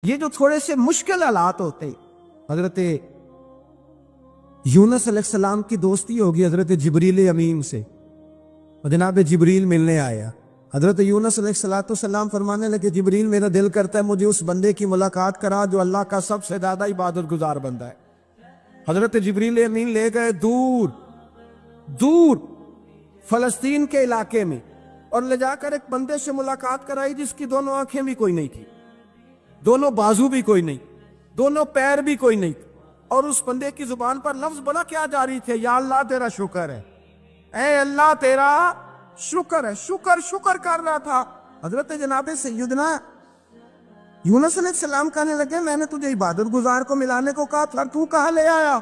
یہ جو تھوڑے سے مشکل حالات ہوتے، حضرت یونس علیہ السلام کی دوستی ہوگی حضرت جبریل امین سے، اور جناب جبریل ملنے آیا۔ حضرت یونس علیہ السلام فرمانے لگے جبریل میرا دل کرتا ہے مجھے اس بندے کی ملاقات کرا جو اللہ کا سب سے زیادہ عبادت گزار بندہ ہے۔ حضرت جبریل امین لے گئے دور دور فلسطین کے علاقے میں، اور لے جا کر ایک بندے سے ملاقات کرائی جس کی دونوں آنکھیں بھی کوئی نہیں تھی، دونوں بازو بھی کوئی نہیں، دونوں پیر بھی کوئی نہیں، اور اس بندے کی زبان پر لفظ بڑا کیا جاری تھے، یا اللہ تیرا شکر ہے، اے اللہ تیرا شکر ہے، شکر کر رہا تھا۔ حضرت جناب سیدنا یونس علیہ السلام کہنے لگے میں نے تجھے عبادت گزار کو ملانے کو کہا تھا، تو کہاں لے آیا؟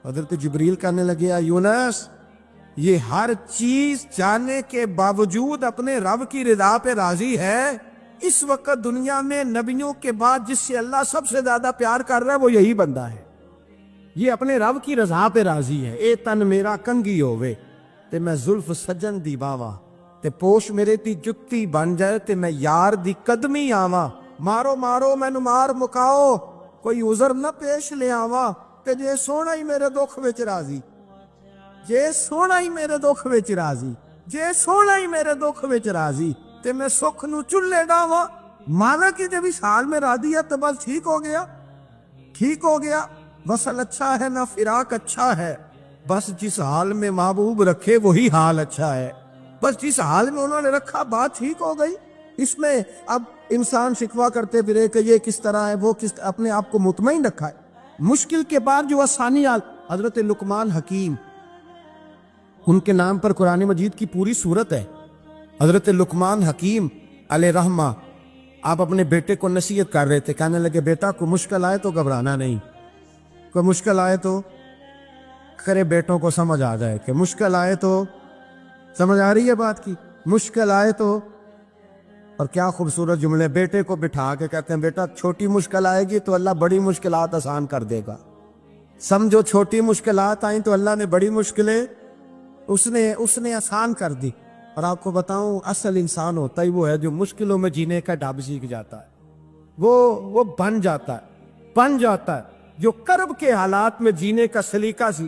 حضرت جبریل کہنے لگے یونس یہ ہر چیز جاننے کے باوجود اپنے رب کی رضا پہ راضی ہے۔ اس وقت دنیا میں نبیوں کے بعد جس سے اللہ سب سے زیادہ پیار کر رہا ہے وہ یہی بندہ ہے، یہ اپنے رب کی رضا پہ راضی ہے۔ اے تن میرا کنگی ہووے تے میں زلف سجن دی باواں، تے پوش میرے دی جتی بن جائے تے میں یار دی قدمی آواں، مارو مارو مینو مار مکاؤ کوئی عذر نہ پیش لے آواں، تے جے سونا ہی میرے دکھ وچ راضی، جے سونا ہی میرے دکھ وچ راضی، جے سونا ہی میرے دکھ وچ راضی، تے میں سکھ نو چلے ڈاواں۔ مانا کہ جب اس حال میں راضی ہے تو بس ٹھیک ہو گیا، ٹھیک ہو گیا، وصل اچھا ہے نہ فراق اچھا ہے، بس جس حال میں محبوب رکھے وہی حال اچھا ہے، بس جس حال میں انہوں نے رکھا بات ٹھیک ہو گئی۔ اس میں اب انسان شکوہ کرتے پھرے کہ یہ کس طرح ہے وہ کس، اپنے آپ کو مطمئن رکھا ہے۔ مشکل کے بعد جو آسانی حضرت لقمان حکیم، ان کے نام پر قرآن مجید کی پوری سورت ہے۔ حضرت لقمان حکیم علیہ رحمہ آپ اپنے بیٹے کو نصیحت کر رہے تھے، کہنے لگے بیٹا کوئی مشکل آئے تو گھبرانا نہیں، کوئی مشکل آئے تو کرے بیٹوں کو سمجھ آ جائے کہ مشکل آئے تو، سمجھ آ رہی ہے بات کی، مشکل آئے تو، اور کیا خوبصورت جملے، بیٹے کو بٹھا کے کہتے ہیں بیٹا چھوٹی مشکل آئے گی تو اللہ بڑی مشکلات آسان کر دے گا، سمجھو چھوٹی مشکلات آئیں تو اللہ نے بڑی مشکلیں اس نے آسان کر دی۔ اور آپ کو بتاؤں اصل انسان ہوتا ہی وہ ہے جو مشکلوں میں جینے کا ڈھب سیکھ جاتا ہے، وہ بن جاتا ہے جو کرب کے حالات میں جینے کا سلیقہ سی۔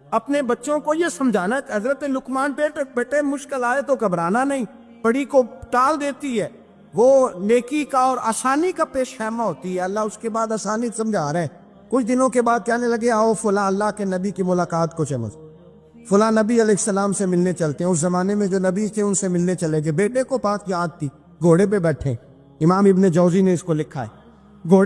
اپنے بچوں کو یہ سمجھانا ہے حضرت لقمان بیٹے مشکل آئے تو گھبرانا نہیں، بڑی کو ٹال دیتی ہے، وہ نیکی کا اور آسانی کا پیش خیمہ ہوتی ہے، اللہ اس کے بعد آسانی سمجھا رہے ہیں۔ کچھ دنوں کے بعد کہنے لگے آؤ فلاں اللہ کے نبی کی ملاقات کو چمچ، فلاں نبی علیہ السلام سے ملنے چلتے ہیں۔ اس زمانے میں جو نبی تھے ان سے ملنے چلے گئے، بیٹے کو بات یاد تھی، گھوڑے پہ بیٹھے، امام ابن جوزی نے اس کو لکھا ہے۔